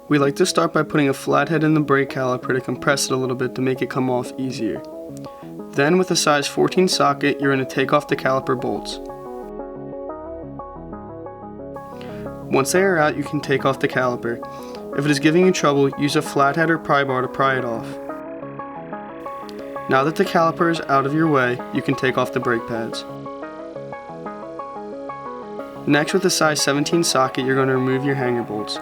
We like to start by putting a flathead in the brake caliper to compress it a little bit to make it come off easier. Then with a size 14 socket, you're going to take off the caliper bolts. Once they are out, you can take off the caliper. If it is giving you trouble, use a flathead or pry bar to pry it off. Now that the caliper is out of your way, you can take off the brake pads. Next, with a size 17 socket, you're going to remove your hanger bolts.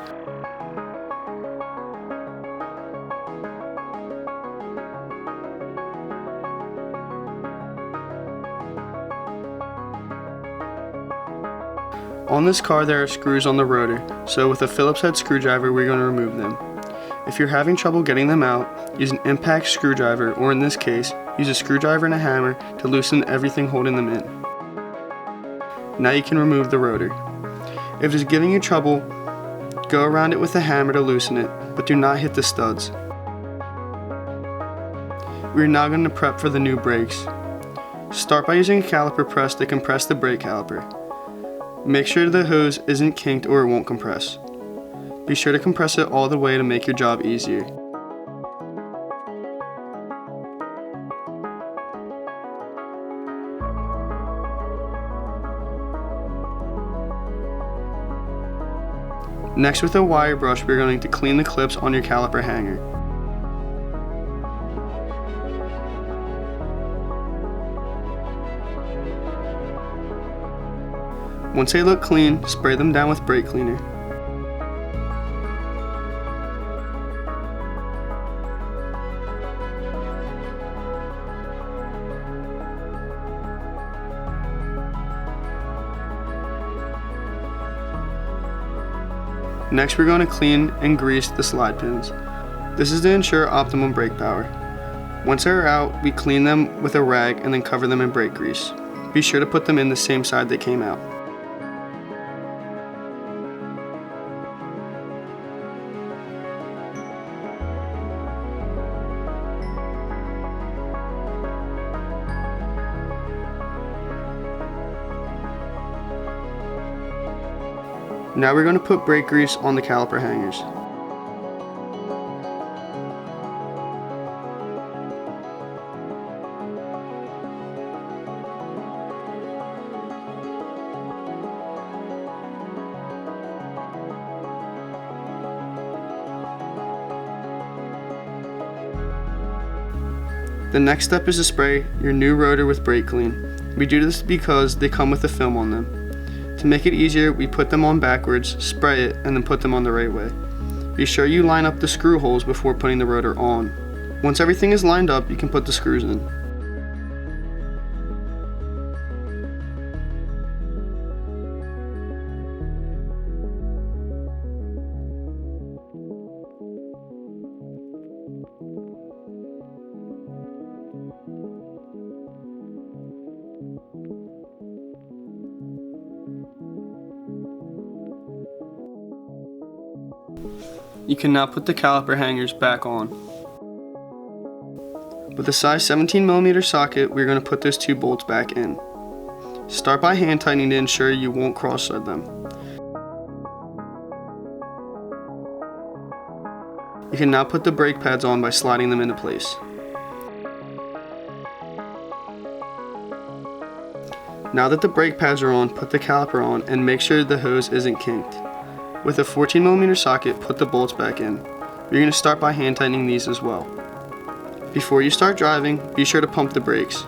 On this car there are screws on the rotor, so with a Phillips head screwdriver we're going to remove them. If you're having trouble getting them out, use an impact screwdriver, or in this case, use a screwdriver and a hammer to loosen everything holding them in. Now you can remove the rotor. If it is giving you trouble, go around it with a hammer to loosen it, but do not hit the studs. We are now going to prep for the new brakes. Start by using a caliper press to compress the brake caliper. Make sure the hose isn't kinked or it won't compress. Be sure to compress it all the way to make your job easier. Next, with a wire brush, we're going to clean the clips on your caliper hanger. Once they look clean, spray them down with brake cleaner. Next, we're going to clean and grease the slide pins. This is to ensure optimum brake power. Once they are out, we clean them with a rag and then cover them in brake grease. Be sure to put them in the same side they came out. Now we're going to put brake grease on the caliper hangers. The next step is to spray your new rotor with brake clean. We do this because they come with a film on them. To make it easier, we put them on backwards, spray it, and then put them on the right way. Be sure you line up the screw holes before putting the rotor on. Once everything is lined up, you can put the screws in. You can now put the caliper hangers back on. With a size 17mm socket, we're going to put those two bolts back in. Start by hand tightening to ensure you won't cross-thread them. You can now put the brake pads on by sliding them into place. Now that the brake pads are on, put the caliper on and make sure the hose isn't kinked. With a 14mm socket, put the bolts back in. You're going to start by hand tightening these as well. Before you start driving, be sure to pump the brakes.